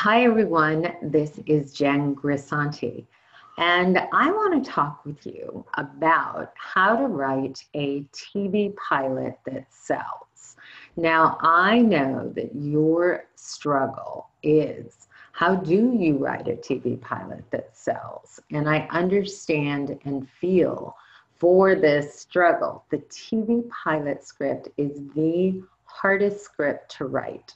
Hi everyone, this is Jen Grisanti, and I want to talk with you about how to write a TV pilot that sells. Now, I know that your struggle is how do you write a TV pilot that sells? And I understand and feel for this struggle. The TV pilot script is the hardest script to write.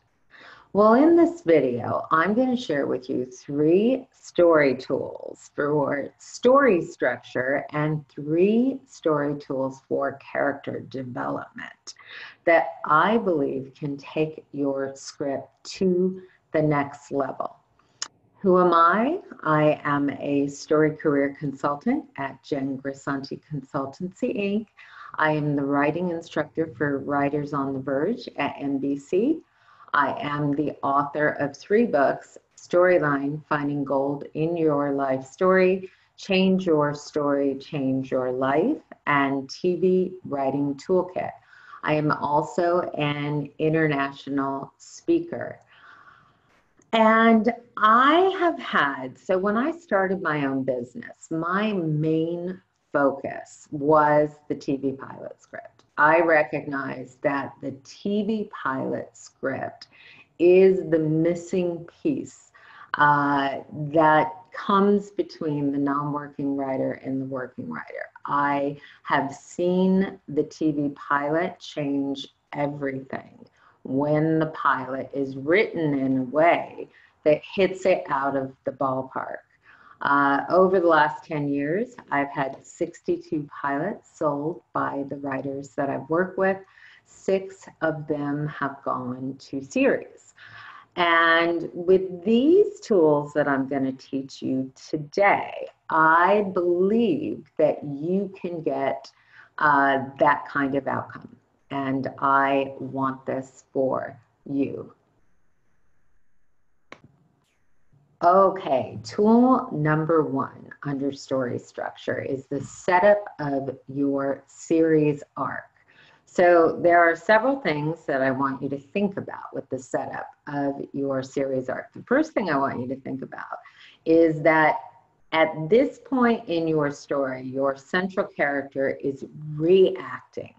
Well, in this video, I'm going to share with you 3 story tools for story structure and 3 story tools for character development that I believe can take your script to the next level. Who am I? I am a story career consultant at Jen Grisanti Consultancy, Inc. I am the writing instructor for Writers on the Verge at NBC. I am the author of 3 books, Storyline, Finding Gold in Your Life Story, Change Your Story, Change Your Life, and TV Writing Toolkit. I am also an international speaker. And I have had, so when I started my own business, my main focus was the TV pilot script. I recognize that the TV pilot script is the missing piece that comes between the non-working writer and the working writer. I have seen the TV pilot change everything when the pilot is written in a way that hits it out of the ballpark. Over the last 10 years, I've had 62 pilots sold by the writers that I've worked with. 6 of them have gone to series. And with these tools that I'm going to teach you today, I believe that you can get that kind of outcome. And I want this for you. Okay, tool number 1 under story structure is the setup of your series arc. So there are several things that I want you to think about with the setup of your series arc. The first thing I want you to think about is that at this point in your story, your central character is reacting.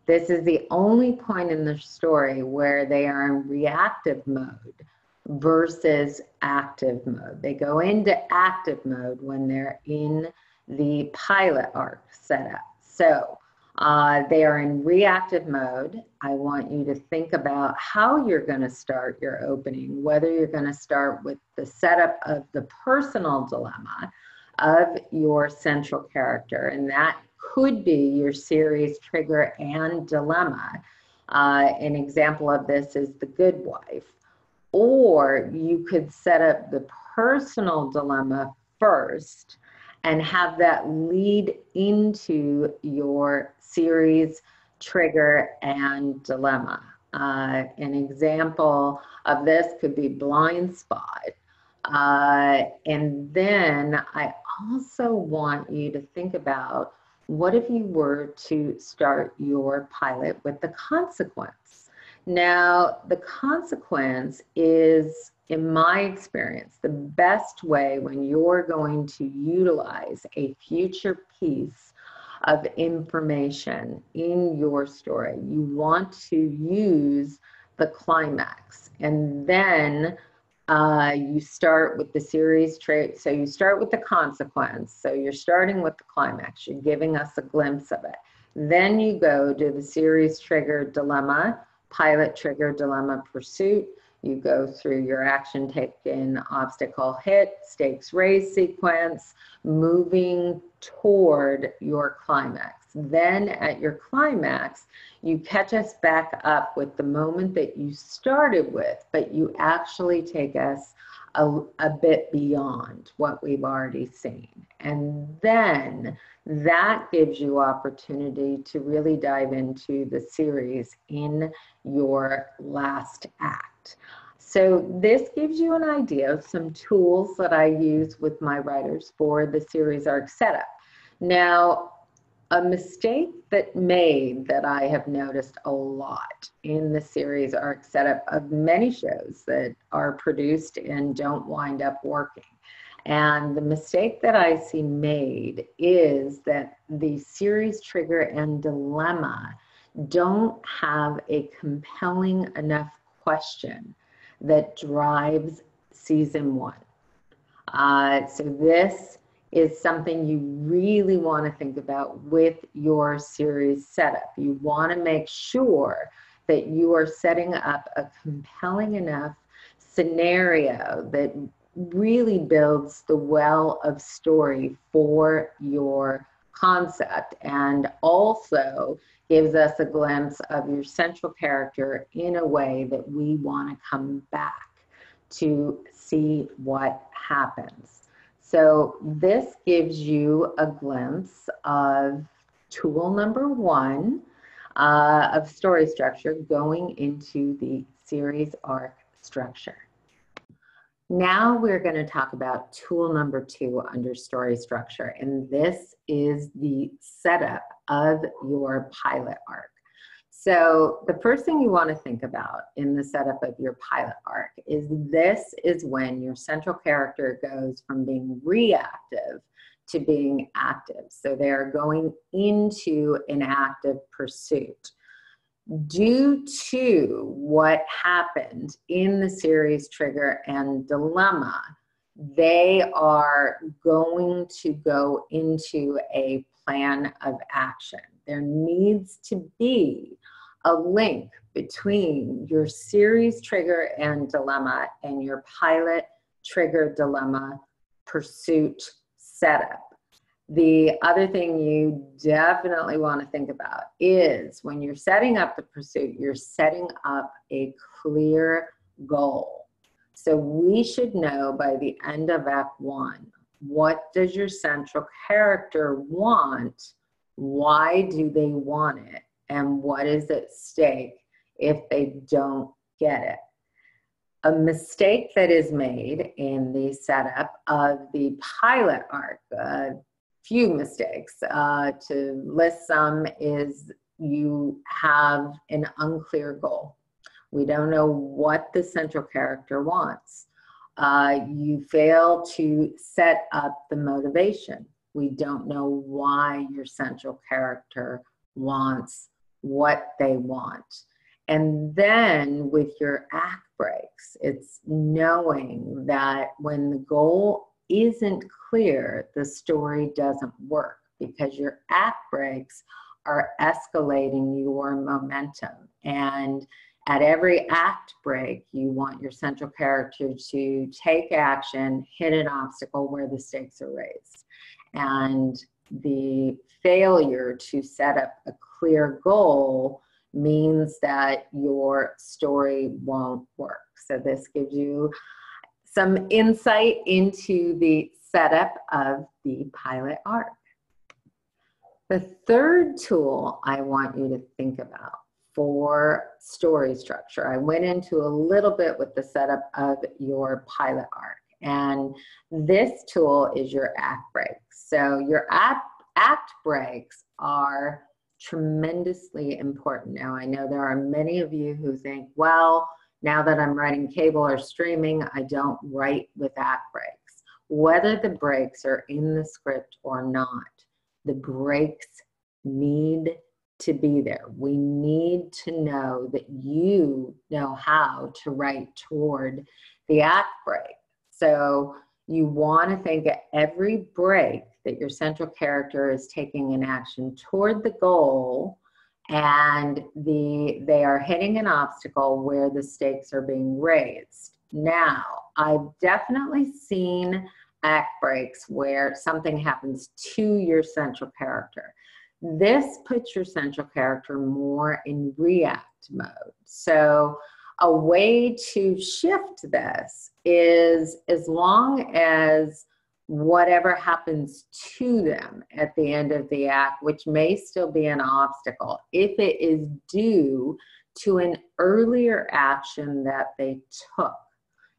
This is the only point in the story where they are in reactive mode versus active mode. They go into active mode when they're in the pilot arc setup. So they are in reactive mode. I want you to think about how you're going to start your opening, whether you're going to start with the setup of the personal dilemma of your central character, and that could be your series trigger and dilemma. An example of this is the good wife. Or you could set up the personal dilemma first and have that lead into your series trigger and dilemma. An example of this could be blind spot. And then I also want you to think about, what if you were to start your pilot with the consequence? Now, the consequence is, in my experience, the best way when you're going to utilize a future piece of information in your story. You want to use the climax, and then you start with the series trait. So you start with the consequence. So you're starting with the climax. You're giving us a glimpse of it. Then you go to the series trigger dilemma, pilot trigger dilemma pursuit. You go through your action taken, obstacle hit, stakes raised sequence, moving toward your climax. Then at your climax, you catch us back up with the moment that you started with, but you actually take us a bit beyond what we've already seen. And then that gives you opportunity to really dive into the series in your last act. So this gives you an idea of some tools that I use with my writers for the series arc setup. Now, A mistake that I have noticed a lot in the series arc setup of many shows that are produced and don't wind up working. And the mistake that I see made is that the series trigger and dilemma don't have a compelling enough question that drives season one. So this is something you really want to think about with your series setup. You want to make sure that you are setting up a compelling enough scenario that really builds the well of story for your concept and also gives us a glimpse of your central character in a way that we want to come back to see what happens. So this gives you a glimpse of tool number one of story structure going into the series arc structure. Now we're going to talk about tool number two under story structure, and this is the setup of your pilot arc. So the first thing you want to think about in the setup of your pilot arc is this is when your central character goes from being reactive to being active. So they're going into an active pursuit. Due to what happened in the series trigger and dilemma, they are going to go into a plan of action. There needs to be a link between your series trigger and dilemma and your pilot trigger dilemma pursuit setup. The other thing you definitely want to think about is when you're setting up the pursuit, you're setting up a clear goal. So we should know by the end of Act 1, what does your central character want? Why do they want it? And what is at stake if they don't get it? A mistake that is made in the setup of the pilot arc, few mistakes to list some, is you have an unclear goal. We don't know what the central character wants. You fail to set up the motivation. We don't know why your central character wants what they want. And then with your act breaks, it's knowing that when the goal isn't clear, the story doesn't work because your act breaks are escalating your momentum. And at every act break, you want your central character to take action, hit an obstacle where the stakes are raised. And the failure to set up a clear goal means that your story won't work. So this gives you some insight into the setup of the pilot arc. The third tool I want you to think about for story structure, I went into a little bit with the setup of your pilot arc, and this tool is your act breaks. So your act breaks are tremendously important. Now, I know there are many of you who think, well, now that I'm writing cable or streaming, I don't write with act breaks. Whether the breaks are in the script or not, the breaks need to be there. We need to know that you know how to write toward the act break. So you want to think at every break that your central character is taking an action toward the goal, and they are hitting an obstacle where the stakes are being raised. Now, I've definitely seen act breaks where something happens to your central character. This puts your central character more in react mode. So a way to shift this is, as long as whatever happens to them at the end of the act, which may still be an obstacle, if it is due to an earlier action that they took,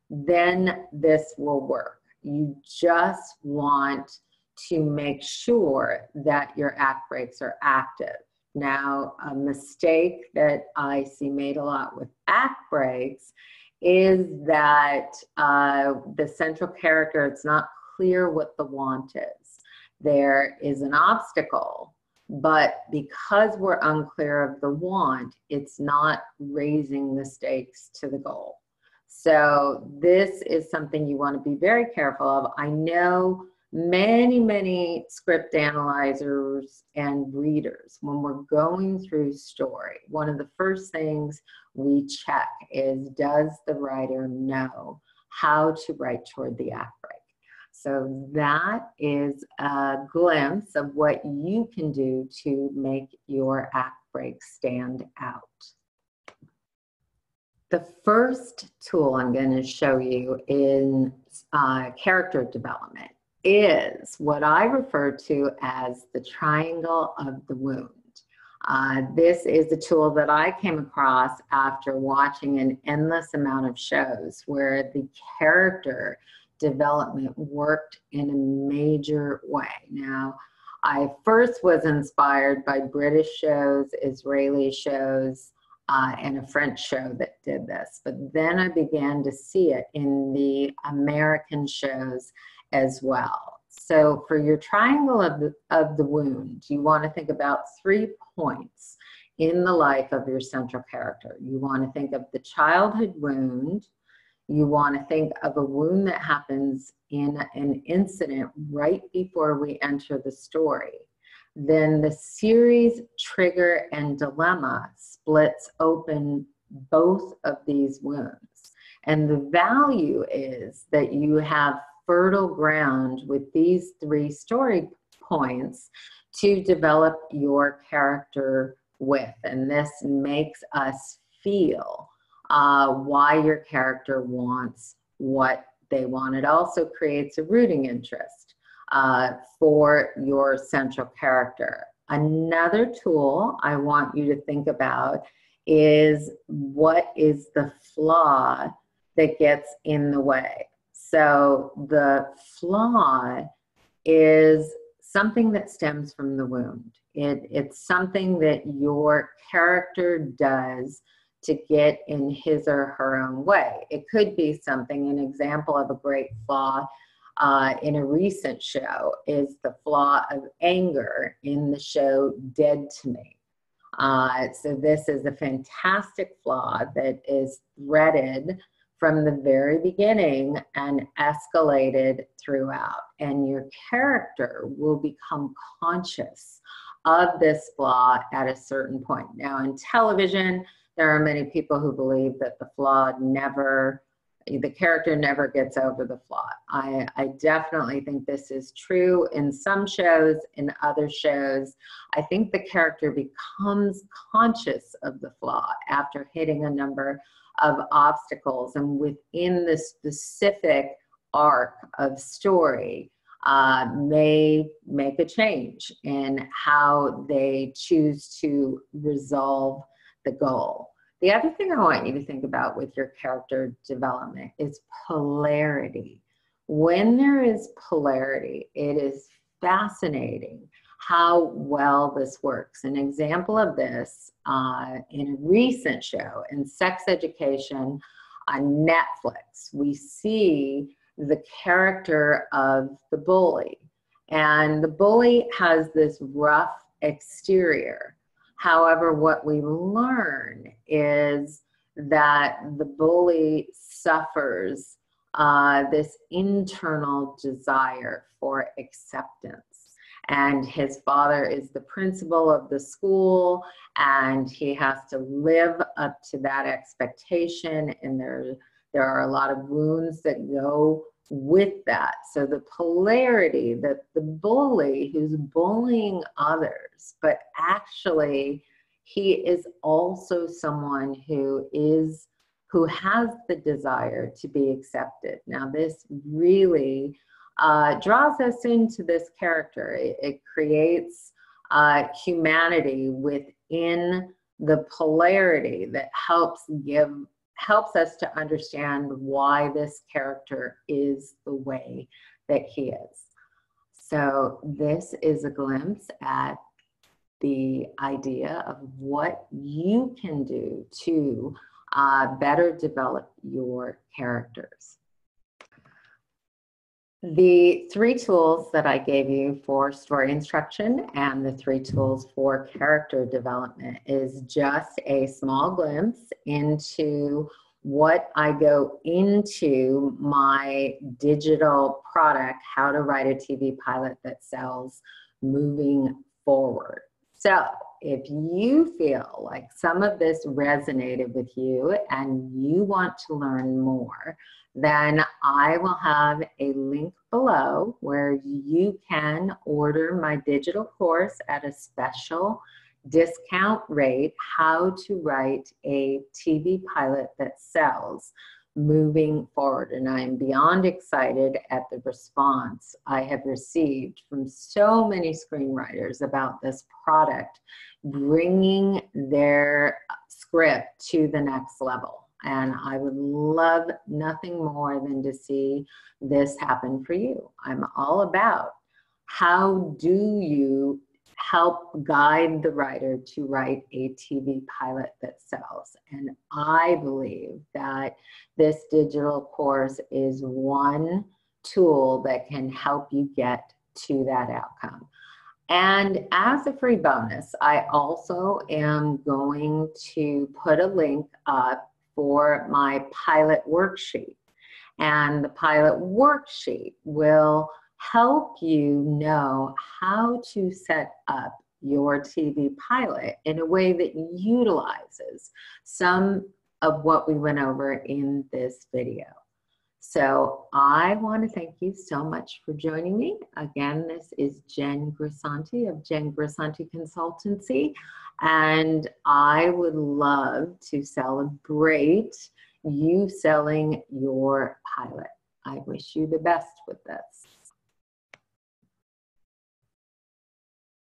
then this will work. You just want to make sure that your act breaks are active. Now, a mistake that I see made a lot with act breaks is that the central character, it's not clear what the want is. There is an obstacle, but because we're unclear of the want, it's not raising the stakes to the goal. So this is something you want to be very careful of. I know many script analyzers and readers, when we're going through story, one of the first things we check is, does the writer know how to write toward the act break? So that is a glimpse of what you can do to make your act break stand out. The first tool I'm going to show you in character development is what I refer to as the triangle of the wound. This is a tool that I came across after watching an endless amount of shows where the character development worked in a major way. Now, I first was inspired by British shows, Israeli shows, and a French show that did this. But then I began to see it in the American shows as well. So for your triangle of the wound, you want to think about 3 points in the life of your central character. You want to think of the childhood wound. You want to think of a wound that happens in an incident right before we enter the story. Then the series, trigger, and dilemma splits open both of these wounds. And the value is that you have fertile ground with these 3 story points to develop your character with. And this makes us feel why your character wants what they want. It also creates a rooting interest for your central character. Another tool I want you to think about is, what is the flaw that gets in the way? So the flaw is something that stems from the wound. It's something that your character does to get in his or her own way. It could be something, an example of a great flaw in a recent show is the flaw of anger in the show Dead to Me. So this is a fantastic flaw that is threaded from the very beginning and escalated throughout. And your character will become conscious of this flaw at a certain point. Now, in television, there are many people who believe that the character never gets over the flaw. I definitely think this is true in some shows. In other shows, I think the character becomes conscious of the flaw after hitting a number of obstacles, and within the specific arc of story may make a change in how they choose to resolve the goal. The other thing I want you to think about with your character development is polarity. When there is polarity, it is fascinating how well this works. An example of this in a recent show, in Sex Education on Netflix, we see the character of the bully. And the bully has this rough exterior. However, what we learn is that the bully suffers this internal desire for acceptance. And his father is the principal of the school, and he has to live up to that expectation. And there are a lot of wounds that go with that. So the polarity that the bully who's bullying others, but actually he is also someone who has the desire to be accepted. Now this really draws us into this character. It creates humanity within the polarity that helps us to understand why this character is the way that he is. So this is a glimpse at the idea of what you can do to better develop your characters. The 3 tools that I gave you for story instruction and the 3 tools for character development is just a small glimpse into what I go into my digital product, How to Write a TV Pilot That Sells, moving forward. So if you feel like some of this resonated with you and you want to learn more, then I will have a link below where you can order my digital course at a special discount rate, How to Write a TV Pilot That Sells, moving forward. And I am beyond excited at the response I have received from so many screenwriters about this product bringing their script to the next level. And I would love nothing more than to see this happen for you. I'm all about how do you help guide the writer to write a TV pilot that sells. And I believe that this digital course is one tool that can help you get to that outcome. And as a free bonus, I also am going to put a link up for my pilot worksheet. And the pilot worksheet will help you know how to set up your TV pilot in a way that utilizes some of what we went over in this video. So I want to thank you so much for joining me. Again, this is Jen Grisanti of Jen Grisanti Consultancy, and I would love to celebrate you selling your pilot. I wish you the best with this.